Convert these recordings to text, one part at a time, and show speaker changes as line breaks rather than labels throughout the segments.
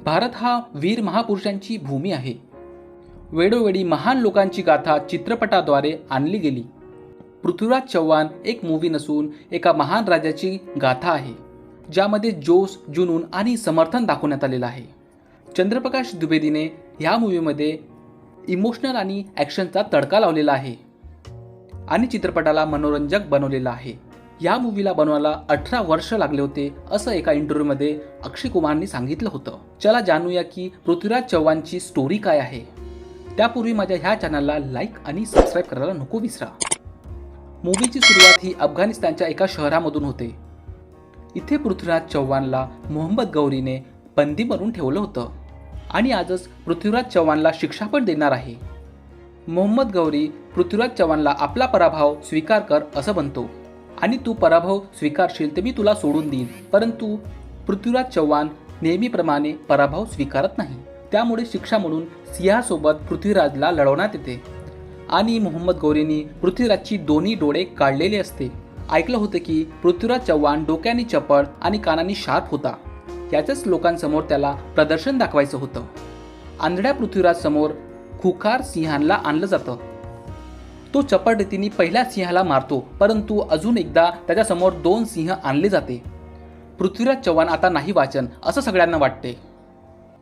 भारत हा वीर महापुरुषांची भूमी आहे. वेळोवेळी महान लोकांची गाथा चित्रपटाद्वारे आणली गेली. पृथ्वीराज चव्हाण एक मूवी नसून एका महान राजाची गाथा आहे, ज्यामध्ये जोश, जुनून आणि समर्थन दाखवण्यात आलेलं आहे. चंद्रप्रकाश द्विवेदीने ह्या मूवीमध्ये इमोशनल आणि ॲक्शनचा तडका लावलेला आहे आणि चित्रपटाला मनोरंजक बनवलेला आहे. या मूवीला बनवायला 18 वर्ष लागले होते, असं एका इंटरव्ह्यूमध्ये अक्षय कुमारनी सांगितलं होतं. चला जाणूया की पृथ्वीराज चव्हाणची स्टोरी काय आहे. त्यापूर्वी माझ्या ह्या चॅनलला लाईक आणि सबस्क्राईब करायला नको विसरा. मूवीची सुरुवात ही अफगाणिस्तानच्या एका शहरामधून होते. इथे पृथ्वीराज चव्हाणला मोहम्मद गौरीने बंदी बनवून ठेवलं होतं आणि आजच पृथ्वीराज चव्हाणला शिक्षा पण देणार आहे. मोहम्मद गौरी पृथ्वीराज चव्हाणला आपला पराभव स्वीकार कर असं म्हणतो आणि तू पराभव स्वीकारशील तर मी तुला सोडून देईन. परंतु पृथ्वीराज चव्हाण नेहमीप्रमाणे पराभव स्वीकारत नाही. त्यामुळे शिक्षा म्हणून सिंहासोबत पृथ्वीराजला लढवण्यात येते आणि मोहम्मद गौरींनी पृथ्वीराजची दोन्ही डोळे काढलेले असते. ऐकलं होतं की पृथ्वीराज चव्हाण डोक्याने चपळ आणि कानांनी शार्प होता. याच्याच लोकांसमोर त्याला प्रदर्शन दाखवायचं होतं. आंधळ्या पृथ्वीराज समोर खुखार सिंहाला आणलं जातं. तो चपळ रीतीने पहिल्या सिंहाला मारतो, परंतु अजून एकदा त्याच्यासमोर 2 सिंह आणले जाते. पृथ्वीराज चव्हाण आता नाही वाचन असं सगळ्यांना वाटते,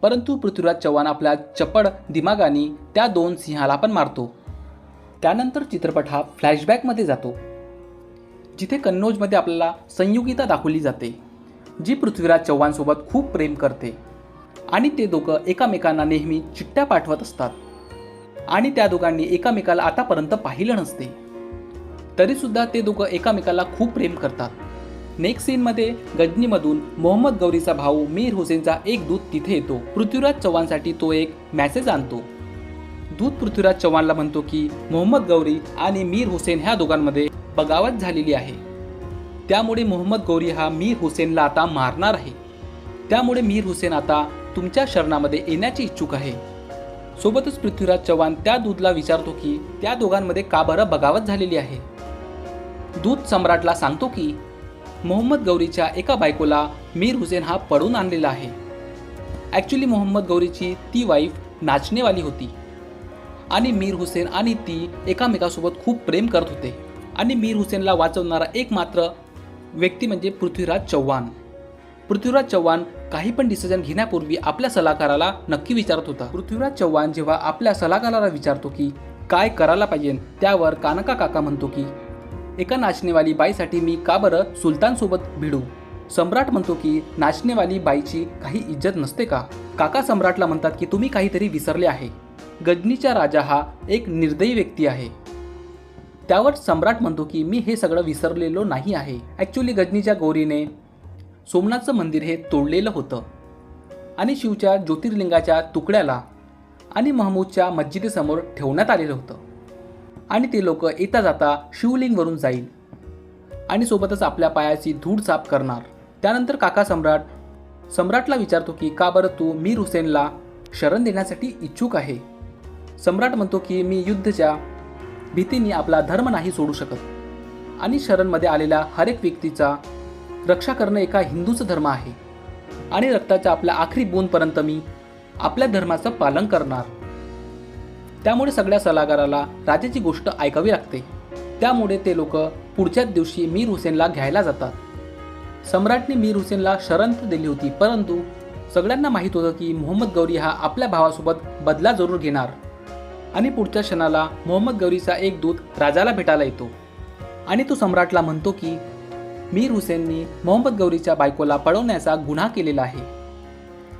परंतु पृथ्वीराज चव्हाण आपल्या चपळ दिमागाने त्या 2 सिंहाला पण मारतो. त्यानंतर चित्रपट हा फ्लॅशबॅकमध्ये जातो, जिथे कन्नौजमध्ये आपल्याला संयुगिता दाखवली जाते, जी पृथ्वीराज चव्हाणसोबत खूप प्रेम करते आणि ते दोघं एकमेकांना नेहमी चिठ्ठ्या पाठवत असतात आणि त्या दोघांनी एकमेकाला आतापर्यंत पाहिलं नसते, तरीसुद्धा ते दोघं एकमेकाला खूप प्रेम करतात. नेक्स्ट सीनमध्ये गजनीमधून मोहम्मद गौरीचा भाऊ मीर हुसेनचा एक दूत तिथे येतो. पृथ्वीराज चव्हाणसाठी तो एक मेसेज आणतो. दूत पृथ्वीराज चव्हाणला म्हणतो की मोहम्मद गौरी आणि मीर हुसेन ह्या दोघांमध्ये बगावत झालेली आहे. त्यामुळे मोहम्मद गौरी हा मीर हुसेनला आता मारणार आहे. त्यामुळे मीर हुसेन आता तुमच्या शरणामध्ये येण्याची इच्छुक आहे. सोबतच पृथ्वीराज चव्हाण त्या दूतला विचारतो की त्या दोघांमध्ये का बरं बगावत झालेली आहे. दूत सम्राटला सांगतो की मोहम्मद गौरीच्या एका बायकोला मीर हुसेन हा पळून आणलेला आहे. ॲक्च्युली मोहम्मद गौरीची ती वाईफ नाचणेवाली होती आणि मीर हुसेन आणि ती एकामेकासोबत खूप प्रेम करत होते आणि मीर हुसेनला वाचवणारा एकमात्र व्यक्ती म्हणजे पृथ्वीराज चव्हाण. पृथ्वीराज चव्हाण काही पण डिसिजन घेण्यापूर्वी आपल्या सल्लागाराला नक्की विचारत होता. पृथ्वीराज चव्हाण जेव्हा आपल्या सल्लागाराला विचारतो की काय करायला पाहिजे, त्यावर कानका काका म्हणतो की एका नाचणेवाली बाईसाठी मी का बरं सुलतानसोबत भिडू. सम्राट म्हणतो की नाचणेवाली बाईची काही इज्जत नसते का. काका सम्राटला म्हणतात की तुम्ही काहीतरी विसरले आहे. गजनीचा राजा हा एक निर्दयी व्यक्ती आहे. त्यावर सम्राट म्हणतो की मी हे सगळं विसरलेलो नाही आहे. ॲक्च्युली गजनीच्या गौरीने सोमनाथचं मंदिर हे तोडलेलं होतं आणि शिवच्या ज्योतिर्लिंगाच्या तुकड्याला आणि महमूदच्या मस्जिदीसमोर ठेवण्यात आलेलं होतं आणि ते लोक येता जाता शिवलिंगवरून जाईल आणि सोबतच आपल्या पायाची धूळ साफ करणार. त्यानंतर काका सम्राटला विचारतो की का बरं तू मीर हुसेनला शरण देण्यासाठी इच्छुक आहे. सम्राट म्हणतो की मी युद्धाच्या भीतीने आपला धर्म नाही सोडू शकत आणि शरणमध्ये आलेल्या हर एक व्यक्तीचा रक्षा करणं एका हिंदूचं धर्म आहे आणि रक्ताच्या आपल्या आखरी बूंदपर्यंत मी आपल्या धर्माचं पालन करणार. त्यामुळे सगळ्या सल्लागाराला राजाची गोष्ट ऐकावी लागते. त्यामुळे ते लोक पुढच्याच दिवशी मीर हुसेनला घ्यायला जातात. सम्राटने मीर हुसेनला शरण दिली होती, परंतु सगळ्यांना माहीत होतं की मोहम्मद गौरी हा आपल्या भावासोबत बदला जरूर घेणार आणि पुढच्या क्षणाला मोहम्मद गौरीचा एक दूत राजाला भेटायला येतो आणि तो सम्राटला म्हणतो की मीर हुसेननी मोहम्मद गौरीच्या बायकोला पळवण्याचा गुन्हा केलेला आहे.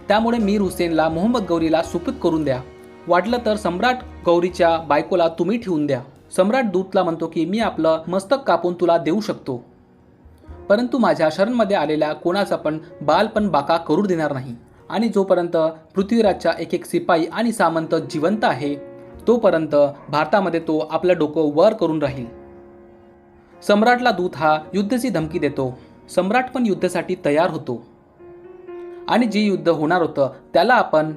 त्यामुळे मीर हुसेनला मोहम्मद गौरीला सुपूत करून द्या. वाटलं तर सम्राट गौरीच्या बायकोला तुम्ही ठेवून द्या. सम्राट दूतला म्हणतो की मी आपलं मस्तक कापून तुला देऊ शकतो, परंतु माझ्या शरणमध्ये आलेल्या कोणाचा पण बाल पण बाका करू देणार नाही आणि जोपर्यंत पृथ्वीराजच्या एक सिपाई आणि सामंत जिवंत आहे तोपर्यंत भारतामध्ये तो आपलं डोकं वर करून राहील. सम्राटला दूत हा युद्धाची धमकी देतो. सम्राट पण युद्धासाठी तयार होतो आणि जे युद्ध होणार होतं त्याला आपण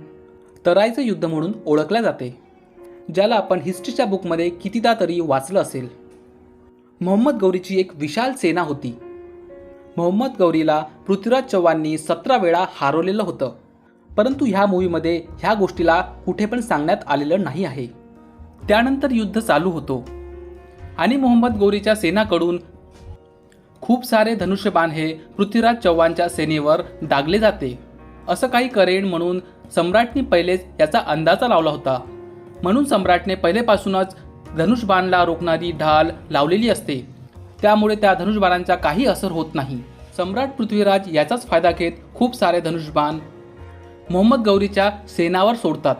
तराईचं युद्ध म्हणून ओळखले जाते, ज्याला आपण हिस्ट्रीच्या बुकमध्ये कितीदा तरी वाचलं असेल. मोहम्मद गौरीची एक विशाल सेना होती. मोहम्मद गौरीला पृथ्वीराज चव्हाणनी 17 वेळा हरवलेलं होतं. परंतु ह्या मूवीमध्ये ह्या गोष्टीला कुठे पण सांगण्यात आलेलं नाही आहे. त्यानंतर युद्ध चालू होतो आणि मोहम्मद गौरीच्या सेनाकडून खूप सारे धनुष्यबाण हे पृथ्वीराज चव्हाणच्या सेनेवर दागले जाते. असं काही करेन म्हणून सम्राटने पहिलेच याचा अंदाजा लावला होता. म्हणून सम्राटने पहिलेपासूनच धनुष्यबाणला रोखणारी ढाल लावलेली असते. त्यामुळे त्या धनुष्यबाणांचा काही असर होत नाही. सम्राट पृथ्वीराज याचाच फायदा घेत खूप सारे धनुष्यबाण मोहम्मद गौरीच्या सेनावर सोडतात.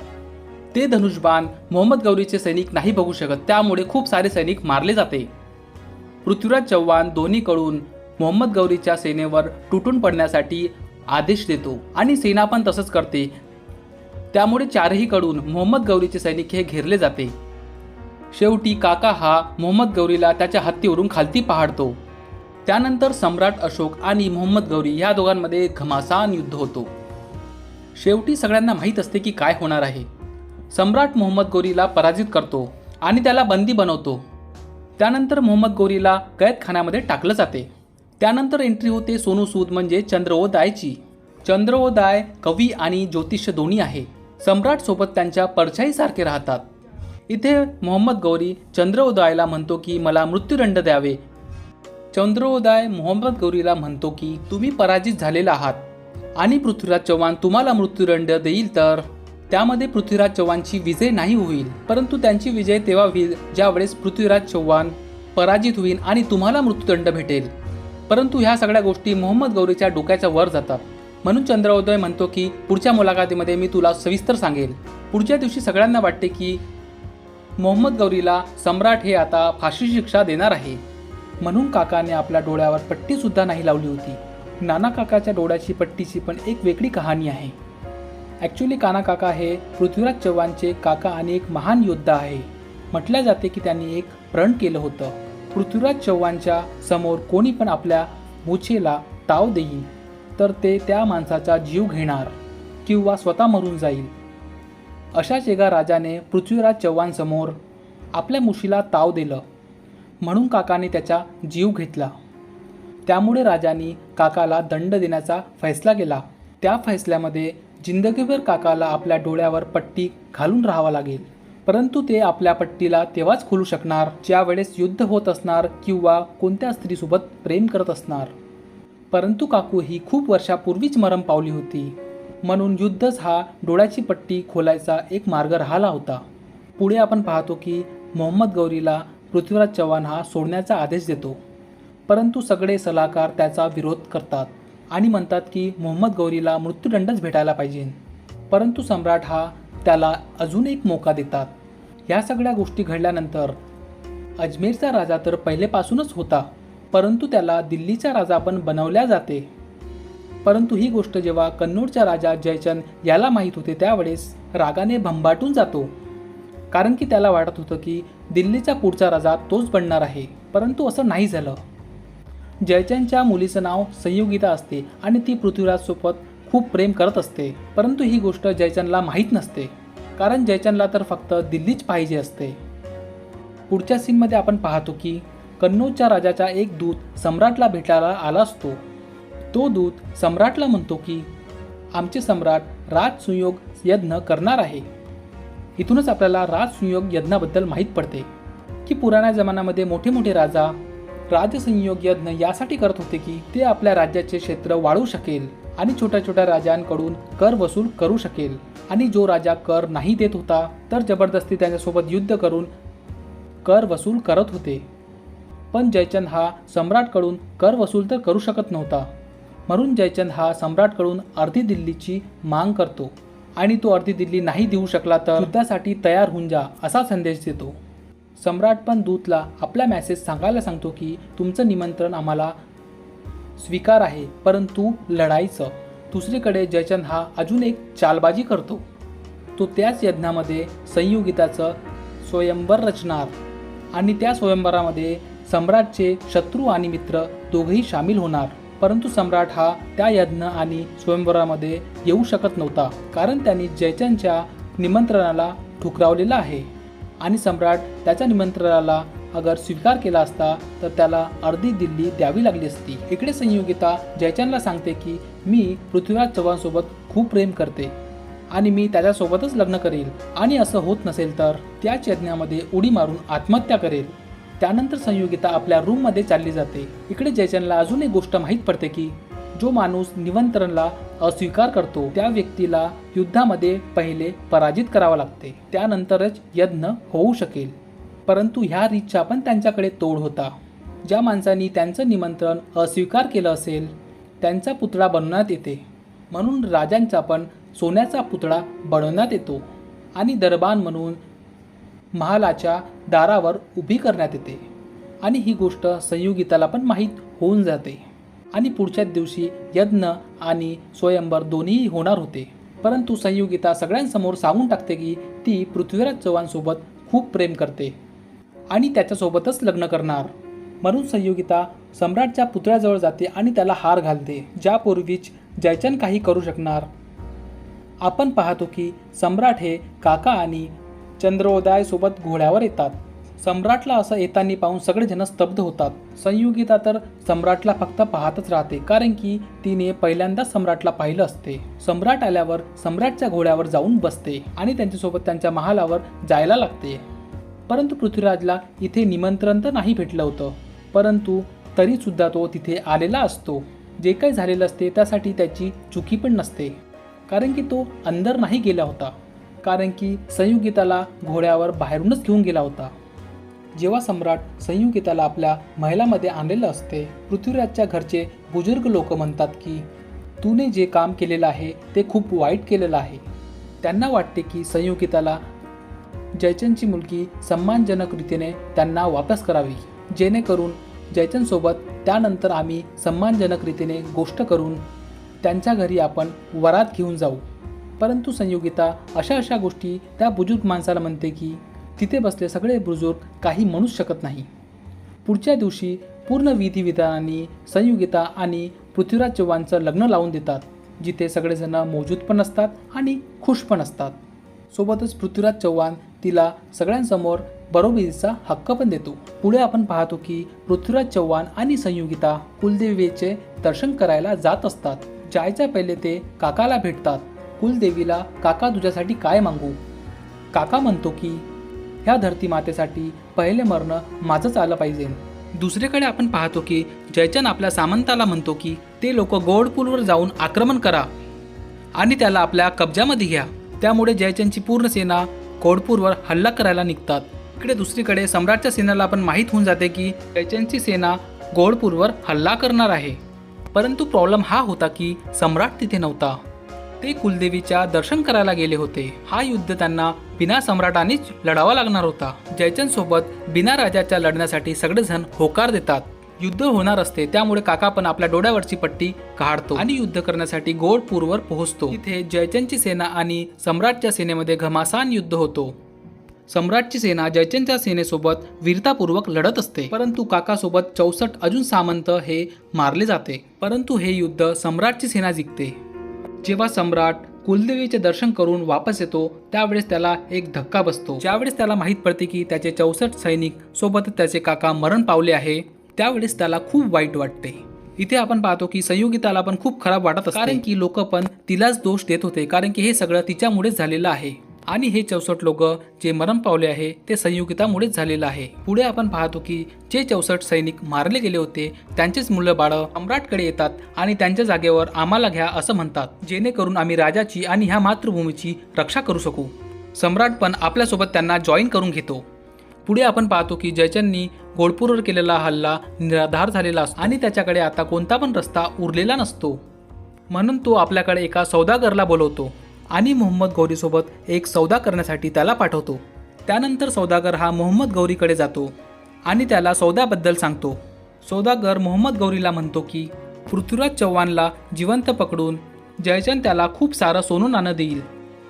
ते धनुष्यबाण मोहम्मद गौरीचे सैनिक नाही बघू शकत, त्यामुळे खूप सारे सैनिक मारले जाते. पृथ्वीराज चव्हाण दोन्हीकडून मोहम्मद गौरीच्या सेनेवर तुटून पडण्यासाठी आदेश देतो आणि सेना पण तसंच करते. त्यामुळे चारहीकडून मोहम्मद गौरीचे सैनिक हे घेरले जाते. शेवटी काका हा मोहम्मद गौरीला त्याच्या हत्तीवरून खालती पहाडतो. त्यानंतर सम्राट अशोक आणि मोहम्मद गौरी या दोघांमध्ये घमासान युद्ध होतो. शेवटी सगळ्यांना माहीत असते की काय होणार आहे. सम्राट मोहम्मद गौरीला पराजित करतो आणि त्याला बंदी बनवतो. त्यानंतर मोहम्मद गौरीला कैदखान्यामध्ये टाकलं जाते. त्यानंतर एंट्री होते सोनू सूद म्हणजे चंद्रोदयची. चंद्रोदय कवी आणि ज्योतिष दोन्ही आहे. सम्राट सोबत त्यांच्या परछाईसारखे राहतात. इथे मोहम्मद गौरी चंद्रोदयला म्हणतो की मला मृत्यूदंड द्यावे. चंद्रोदय मोहम्मद गौरीला म्हणतो की तुम्ही पराजित झालेला आहात आणि पृथ्वीराज चव्हाण तुम्हाला मृत्यूदंड देईल तर त्यामध्ये पृथ्वीराज चव्हाणची विजय नाही होईल, परंतु त्यांची विजय तेव्हा होईल ज्यावेळेस पृथ्वीराज चव्हाण पराजित होईल आणि तुम्हाला मृत्यूदंड भेटेल. परंतु ह्या सगळ्या गोष्टी मोहम्मद गौरीच्या डोक्याच्या वर जातात. म्हणून चंद्रोदय म्हणतो की पुढच्या मुलाखतीमध्ये मी तुला सविस्तर सांगेल. पुढच्या दिवशी सगळ्यांना वाटते की मोहम्मद गौरीला सम्राट हे आता फाशी शिक्षा देणार आहे. म्हणून काकाने आपल्या डोळ्यावर पट्टीसुद्धा नाही लावली होती. नाना काकाच्या डोळ्याची पट्टीची पण एक वेगळी कहाणी आहे. ॲक्च्युली काना काका हे पृथ्वीराज चव्हाणचे काका आणि एक महान योद्धा आहे. म्हटल्या जाते की त्यांनी एक प्रण केलं होतं. पृथ्वीराज चव्हाणच्या समोर कोणी पण आपल्या मूछेला ताव देईल तर ते त्या माणसाचा जीव घेणार किंवा स्वतः मरून जाईल. अशाच एका राजाने पृथ्वीराज चव्हाण समोर आपल्या मुशीला ताव दिलं, म्हणून काकाने त्याचा जीव घेतला. त्यामुळे राजाने काकाला दंड देण्याचा फैसला केला. त्या फैसल्यामध्ये जिंदगीभर काकाला आपल्या डोळ्यावर पट्टी घालून राहावं लागेल. परंतु ते आपल्या पट्टीला तेव्हाच खोलू शकणार ज्या वेळेस युद्ध होत असणार किंवा कोणत्या स्त्रीसोबत प्रेम करत असणार. परंतु काकू ही खूप वर्षापूर्वीच मरण पावली होती, म्हणून युद्धच हा डोळ्याची पट्टी खोलायचा एक मार्ग राहिला होता. पुढे आपण पाहतो की मोहम्मद गौरीला पृथ्वीराज चव्हाण हा सोडण्याचा आदेश देतो. परंतु सगळे सलाहकार त्याचा विरोध करतात आणि म्हणतात की मोहम्मद गौरीला मृत्यूदंडच भेटायला पाहिजे. परंतु सम्राट हा त्याला अजून एक मोका देतात. या सगळ्या गोष्टी घडल्यानंतर अजमेरचा राजा तर पहिलेपासूनच होता, परंतु त्याला दिल्लीचा राजा पण बनवल्या जाते. परंतु ही गोष्ट जेव्हा कन्नौजचा राजा जयचंद याला माहीत होते त्यावेळेस रागाने भंबाटून जातो. कारण की त्याला वाटत होतं की दिल्लीचा पुढचा राजा तोच बनणार आहे, परंतु असं नाही झालं. जयचंदच्या मुलीचं नाव संयोगिता असते आणि ती पृथ्वीराजसोबत खूप प्रेम करत असते. परंतु ही गोष्ट जयचंदला माहीत नसते, कारण जयचंदला तर फक्त दिल्लीच पाहिजे असते. पुढच्या सीनमध्ये आपण पाहतो की कन्नौजच्या राजाचा एक दूत सम्राटला भेटायला आला असतो. तो दूत सम्राटला म्हणतो की आमचे सम्राट राजसुयोग यज्ञ करणार आहे. इथूनच आपल्याला राजसुयोग यज्ञाबद्दल माहीत पडते की पुराण्या जमान्यामध्ये मोठे मोठे राजा राजसंयोग यज्ञ यासाठी करत होते की ते आपल्या राज्याचे क्षेत्र वाढवू शकेल आणि छोट्या छोट्या राजांकडून कर वसूल करू शकेल. आणि जो राजा कर नाही देत होता तर जबरदस्ती त्यांच्यासोबत युद्ध करून कर वसूल करत होते. पण जयचंद हा सम्राटकडून कर वसूल तर करू शकत नव्हता, म्हणून जयचंद हा सम्राटकडून अर्धी दिल्लीची माग करतो आणि तो अर्धी दिल्ली नाही देऊ शकला तर युद्धासाठी तयार होऊन जा असा संदेश देतो. सम्राट पण दूतला आपला मेसेज सांगायला सांगतो की तुमचं निमंत्रण आम्हाला स्वीकार आहे, परंतु लढाईचं. दुसरीकडे जयचंद हा अजून एक चालबाजी करतो. तो त्याच यज्ञामध्ये संयोगिताचं स्वयंवर रचणार आणि त्या स्वयंवरामध्ये सम्राटचे शत्रू आणि मित्र दोघेही सामील होणार. परंतु सम्राट हा त्या यज्ञ आणि स्वयंवरामध्ये येऊ शकत नव्हता, कारण त्यांनी जयचंदच्या निमंत्रणाला ठुकरावलेला आहे आणि सम्राट त्याच्या निमंत्रणाला अगर स्वीकार केला असता तर त्याला अर्धी दिल्ली द्यावी लागली असती. इकडे संयोगिता जयचंदला सांगते की मी पृथ्वीराज चव्हाणसोबत खूप प्रेम करते आणि मी त्याच्यासोबतच लग्न करेल आणि असं होत नसेल तर त्याच यज्ञामध्ये उडी मारून आत्महत्या करेल. त्यानंतर संयोगिता आपल्या रूममध्ये चालली जाते. इकडे जयचंदला अजून एक गोष्ट माहीत पडते की जो माणूस निमंत्रणला अस्वीकार करतो त्या व्यक्तीला युद्धामध्ये पहिले पराजित करावं लागते, त्यानंतरच यज्ञ होऊ शकेल. परंतु ह्या रीतचा पण त्यांच्याकडे तोड होता. ज्या माणसांनी त्यांचं निमंत्रण अस्वीकार केलं असेल त्यांचा पुतळा बनवण्यात येते. म्हणून राजांचा पण सोन्याचा पुतळा बनवण्यात येतो आणि दरबान म्हणून महालाच्या दारावर उभी करण्यात येते. आणि ही गोष्ट संयोगिताला पण माहीत होऊन जाते आणि पुढच्याच दिवशी यज्ञ आणि स्वयंवर दोन्हीही होणार होते. परंतु संयोगिता सगळ्यांसमोर सांगून टाकते की ती पृथ्वीराज चव्हाणसोबत खूप प्रेम करते आणि त्याच्यासोबतच लग्न करणार. म्हणून संयोगिता सम्राटच्या पुतळ्याजवळ जाते आणि त्याला हार घालते, ज्यापूर्वीच जयचंद काही करू शकणार. आपण पाहतो की सम्राट हे काका आणि चंद्रोदय सोबत घोड्यावर येतात. सम्राटला असं येताना पाहून सगळेजण स्तब्ध होतात. संयोगिता तर सम्राटला फक्त पाहतच राहते, कारण की तिने पहिल्यांदा सम्राटला पाहिलं असते. सम्राट आल्यावर सम्राटच्या घोड्यावर जाऊन बसते आणि त्यांच्यासोबत त्यांच्या महालावर जायला लागते. परंतु पृथ्वीराजला इथे निमंत्रण तर नाही भेटलं होतं, परंतु तरीसुद्धा तो तिथे आलेला असतो. जे काही झालेलं असते त्यासाठी त्याची चुकी पण नसते, कारण की तो अंदर नाही गेला होता, कारण की संयोगिताला घोड्यावर बाहेरूनच घेऊन गेला होता. जेव्हा सम्राट संयोगिताला आपल्या महलामध्ये आणलेलं असते, पृथ्वीराजच्या घरचे बुजुर्ग लोक म्हणतात की तूने जे काम केलेलं आहे ते खूप वाईट केलेलं आहे. त्यांना वाटते की संयोगिताला जयचंदची मुलगी सन्मानजनक रीतीने त्यांना वापस करावी, जेणेकरून जयचंदसोबत त्यानंतर आम्ही सन्मानजनक रीतीने गोष्ट करून त्यांच्या घरी आपण वरात घेऊन जाऊ. परंतु संयोगिता अशा गोष्टी त्या बुजुर्ग माणसाला म्हणते की तिथे बसले सगळे बुजुर्ग काही म्हणूच शकत नाही. पुढच्या दिवशी पूर्ण विधिविधानाने संयोगिता आणि पृथ्वीराज चव्हाणचं लग्न लावून देतात, जिथे सगळेजण मौजूद पण असतात आणि खुश पण असतात. सोबतच पृथ्वीराज चव्हाण तिला सगळ्यांसमोर बरोबरीचा हक्क पण देतो. पुढे आपण पाहतो की पृथ्वीराज चव्हाण आणि संयोगिता कुलदेवीचे दर्शन करायला जात असतात. जायच्या पहिले ते काकाला भेटतात. कुलदेवीला काका तुझ्यासाठी काय मागू? काका म्हणतो की ह्या धरती मातेसाठी पहिले मरण माझंच आलं पाहिजे. दुसरीकडे आपण पाहतो की जयचंद आपल्या सामंताला म्हणतो की ते लोक गोडपूरवर जाऊन आक्रमण करा आणि त्याला आपल्या कब्जामध्ये घ्या. त्यामुळे जयचंदची पूर्ण सेना गोडपूरवर हल्ला करायला निघतात. इकडे दुसरीकडे सम्राटच्या सेनेला पण माहीत होऊन जाते की जयचंदची सेना गोडपूरवर हल्ला करणार आहे. परंतु प्रॉब्लेम हा होता की सम्राट तिथे नव्हता, ते कुलदेवीच्या दर्शन करायला गेले होते. हा युद्ध त्यांना बिना सम्राटानेच लढावा लागणार होता. जयचंद सोबत बिना राजाच्या लढण्यासाठी सगळेजण होकार देतात. युद्ध होणार असते, त्यामुळे काका पण आपल्या डोळ्यावरची पट्टी काढतो आणि युद्ध करण्यासाठी गोडपूरवर पोहोचतो. तिथे जयचंदची सेना आणि सम्राटच्या सेनेमध्ये घमासान युद्ध होतो. सम्राटची सेना जयचंदच्या सेनेसोबत वीरतापूर्वक लढत असते, परंतु काकासोबत 64 अजून सामंत हे मारले जाते. परंतु हे युद्ध सम्राटची सेना जिंकते. जेव्हा सम्राट कुलदेवीचे दर्शन करून वापस येतो त्यावेळेस त्याला एक धक्का बसतो. ज्यावेळेस त्याला माहीत पडते की त्याचे 64 सैनिक सोबत त्याचे काका मरण पावले आहे, त्यावेळेस त्याला खूप वाईट वाटते. इथे आपण पाहतो की संयोगिताला पण खूप खराब वाटत असते, कारण की लोक पण तिलाच दोष देत होते, कारण की हे सगळं तिच्यामुळेच झालेलं आहे आणि हे 64 लोक जे मरण पावले आहे ते संयोगितामुळेच झालेलं आहे. पुढे आपण पाहतो की जे 64 सैनिक मारले गेले होते त्यांचेच मुलं बाळं सम्राटकडे येतात आणि त्यांच्या जागेवर आम्हाला घ्या असं म्हणतात, जेणेकरून आम्ही राजाची आणि ह्या मातृभूमीची रक्षा करू शकू. सम्राट पण आपल्यासोबत त्यांना जॉईन करून घेतो. पुढे आपण पाहतो की जयचंदनी गोडपूरवर केलेला हल्ला निराधार झालेला असतो आणि त्याच्याकडे आता कोणता पण रस्ता उरलेला नसतो. म्हणून तो आपल्याकडे एका सौदागरला बोलवतो आणि मोहम्मद गौरीसोबत एक सौदा करण्यासाठी त्याला पाठवतो. त्यानंतर सौदागर हा मोहम्मद गौरीकडे जातो आणि त्याला सौद्याबद्दल सांगतो. सौदागर मोहम्मद गौरीला म्हणतो की पृथ्वीराज चव्हाणला जिवंत पकडून जयचंद त्याला खूप सारं सोनं नाणं देईल,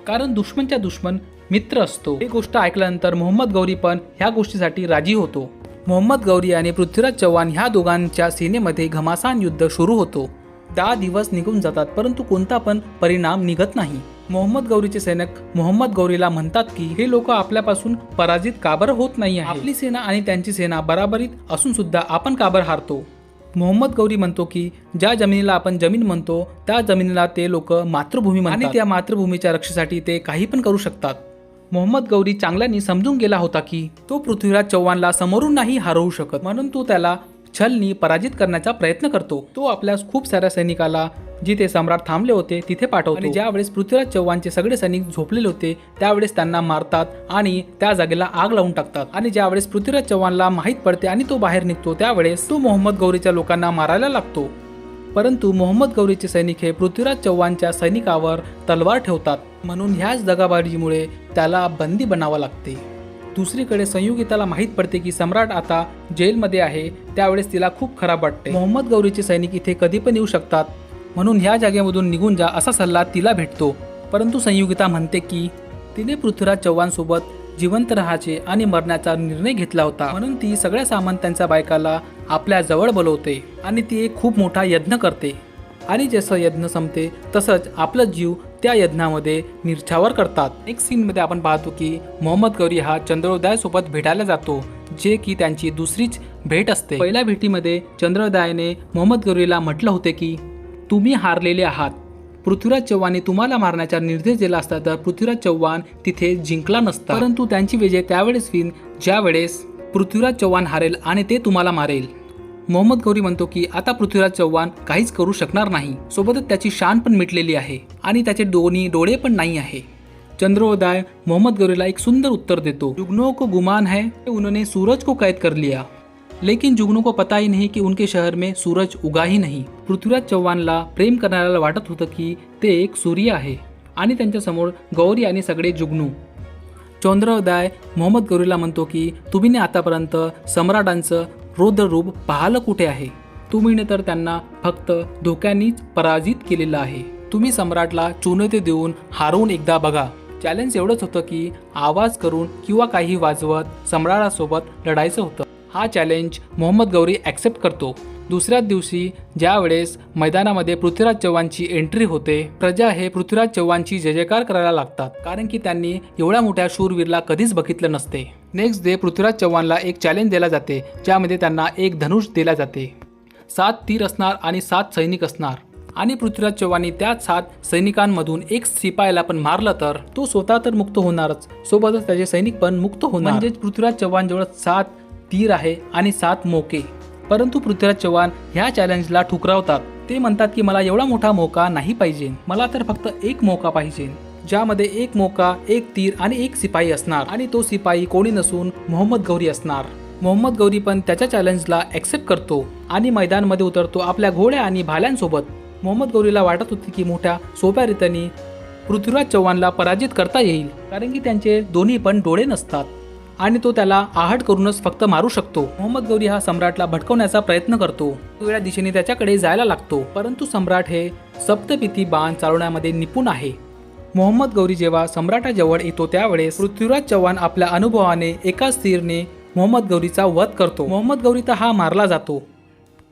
कारण दुश्मनच्या दुश्मन मित्र असतो. ही गोष्ट ऐकल्यानंतर मोहम्मद गौरी पण ह्या गोष्टीसाठी राजी होतो. मोहम्मद गौरी आणि पृथ्वीराज चव्हाण ह्या दोघांच्या सेनेमध्ये घमासान युद्ध सुरू होतो. 10 दिवस निघून जातात, परंतु कोणता पण परिणाम निघत नाही. मोहम्मद गौरीचे सैनिक मोहम्मद गौरीला म्हणतात की हे लोक आपल्यापासून पराजित का बरं होत नाही आहे? आपली सेना आणि त्यांची सेना बराबरीत असून सुद्धा आपण का बरं हारतो? मोहम्मद गौरी म्हणतो की ज्या जमिनीला आपण जमीन म्हणतो त्या जमिनीला ते लोक मातृभूमी म्हणतात आणि त्या मातृभूमीच्या रक्षेसाठी ते काही पण करू शकतात. मोहम्मद गौरी चांगल्यानी समजून गेला होता की तो पृथ्वीराज चव्हाणला समोरून नाही हरवू शकत, म्हणून तो त्याला छलनी पराजित करण्याचा प्रयत्न करतो. तो आपल्या खूप साऱ्या सैनिकाला जिथे सम्राट थांबले होते तिथे पाठवतो आणि ज्यावेळेस पृथ्वीराज चव्हाणचे सगळे सैनिक झोपलेले होते त्यावेळेस त्यांना मारतात आणि त्या जागेला आग लावून टाकतात. आणि ज्यावेळेस पृथ्वीराज चव्हाणला माहीत पडते आणि तो बाहेर निघतो त्यावेळेस तो मोहम्मद गौरीच्या लोकांना मारायला लागतो. परंतु मोहम्मद गौरीचे सैनिक हे पृथ्वीराज चव्हाणच्या सैनिकावर तलवार ठेवतात, म्हणून ह्याच दगाबाजीमुळे त्याला बंदी बनावं लागते. दुसरीकडे संयुगिताला माहीत पडते की सम्राट आता जेलमध्ये आहे, त्यावेळेस तिला खूप खराब वाटते. मोहम्मद गौरीचे सैनिक इथे कधी पण येऊ शकतात, म्हणून ह्या जागेमधून निघून जा असा सल्ला तिला भेटतो. परंतु संयुगिता म्हणते की तिने पृथ्वीराज चव्हाणसोबत जिवंत राहायचे आणि मरण्याचा निर्णय घेतला होता, म्हणून ती सगळ्या सामंतांच्या बायकाला आपल्या जवळ बोलवते आणि ती एक खूप मोठा यज्ञ करते. आणि जसं यज्ञ संपते तसंच आपला जीव त्या यज्ञामध्ये निरछावर करतात. नेक्स्ट सीनमध्ये आपण पाहतो की मोहम्मद गौरी हा चंद्रोदयासोबत भेटायला जातो, जे की त्यांची दुसरीच भेट असते. पहिल्या भेटीमध्ये चंद्रोदयाने मोहम्मद गौरीला म्हटलं होते की तुम्ही हारलेले आहात. पृथ्वीराज चव्हाणने तुम्हाला मारण्याचा निर्देश दिला असता तर पृथ्वीराज चव्हाण तिथे जिंकला नसता, परंतु त्यांची विजय त्यावेळेस होईल ज्यावेळेस पृथ्वीराज चव्हाण हारेल आणि ते तुम्हाला मारेल. मोहम्मद गौरी म्हणतो की आता पृथ्वीराज चव्हाण काहीच करू शकणार नाही, सोबतच त्याची शान पण मिटलेली आहे आणि त्याचे दोन्ही डोळे पण नाही आहे. चंद्रोदय मोहम्मद गौरीला एक सुंदर उत्तर देतो. जुगनू को गुमान है उन्होंने सूरज को कैद कर लिया, लेकिन जुगनू को पता ही नहीं कि उनके शहर में सूरज उगा ही नहीं. पृथ्वीराज चव्हाणला प्रेम करणाऱ्याला वाटत होतं की ते एक सूर्य आहे आणि त्यांच्यासमोर गौरी आणि सगळे जुगनू. चंद्रोदय मोहम्मद गौरीला म्हणतो की तुम्ही आतापर्यंत सम्राटांचं रौद्र रूप पाहिलं कुठे आहे? तुम्ही तर त्यांना फक्त धोक्यांनीच पराजित केलेलं आहे. तुम्ही सम्राटला चुनौती देऊन हारवून एकदा बघा. चॅलेंज एवढंच होतं की आवाज करून किंवा काही वाजवत सम्राटासोबत लढायचं होतं. हा चॅलेंज मोहम्मद गौरी ॲक्सेप्ट करतो. दुसऱ्याच दिवशी ज्यावेळेस मैदानामध्ये पृथ्वीराज चव्हाणची एंट्री होते, प्रजा हे पृथ्वीराज चव्हाणची जय जयकार करायला लागतात, कारण की त्यांनी एवढ्या मोठ्या शूरवीरला कधीच बघितलं नसते. नेक्स्ट डे पृथ्वीराज चव्हाणला एक चॅलेंज दिला जाते, ज्यामध्ये त्यांना एक धनुष दिला जाते. 7 तीर असणार आणि 7 सैनिक असणार आणि पृथ्वीराज चव्हाणने त्या 7 सैनिकांमधून एक शिपायाला पण मारलं तर तो स्वतः तर मुक्त होणारच, सोबतच त्याचे सैनिक पण मुक्त होणार. म्हणजेच पृथ्वीराज चव्हाणजवळ 7 तीर आहे आणि 7 मोके. परंतु पृथ्वीराज चव्हाण ह्या चॅलेंजला ठुकरावतात. ते म्हणतात की मला एवढा मोठा मोका नाही पाहिजे, मला तर फक्त एक मोका पाहिजे, ज्यामध्ये एक मोका, एक तीर आणि एक सिपाही असणार आणि तो सिपाही कोणी नसून मोहम्मद गौरी असणार. मोहम्मद गौरी पण त्याच्या चॅलेंजला ॲक्सेप्ट करतो आणि मैदानामध्ये उतरतो आपल्या घोड्या आणि भाल्यांसोबत. मोहम्मद गौरीला वाटत होती की मोठ्या सोप्या रीतीने पृथ्वीराज चव्हाणला पराजित करता येईल, कारण की त्यांचे दोन्ही पण डोळे नसतात आणि तो त्याला आहट करूनच फक्त मारू शकतो. मोहम्मद गौरी हा सम्राटला भटकवण्याचा प्रयत्न करतो. वेगळ्या दिशेने त्याच्याकडे जायला लागतो, परंतु सम्राट हे सप्तपिती बाण चालवण्यामध्ये निपुण आहे. मोहम्मद गौरी जेव्हा सम्राटाजवळ येतो त्यावेळेस पृथ्वीराज चव्हाण आपल्या अनुभवाने एकाच तीरने मोहम्मद गौरीचा वध करतो. मोहम्मद गौरी तर हा मारला जातो.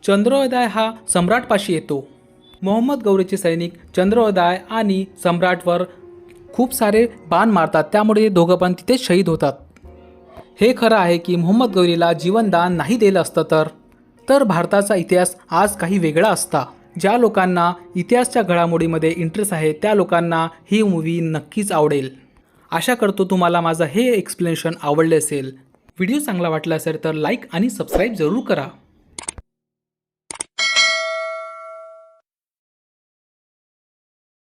चंद्रोदय हा सम्राटपाशी येतो. मोहम्मद गौरीचे सैनिक चंद्रोदय आणि सम्राटवर खूप सारे बाण मारतात, त्यामुळे दोघं पण तिथेच शहीद होतात. हे खरं आहे की मोहम्मद गौरीला जीवनदान नाही दिलं असतं तर भारताचा इतिहास आज काही वेगळा असता. ज्या लोकांना इतिहासच्या घडामोडीमध्ये इंटरेस्ट आहे त्या लोकांना ही मूवी नक्कीच आवडेल. आशा करतो तुम्हाला माझं हे एक्सप्लेनेशन आवडले असेल. व्हिडिओ चांगला वाटला असेल तर लाईक आणि सबस्क्राईब जरूर करा.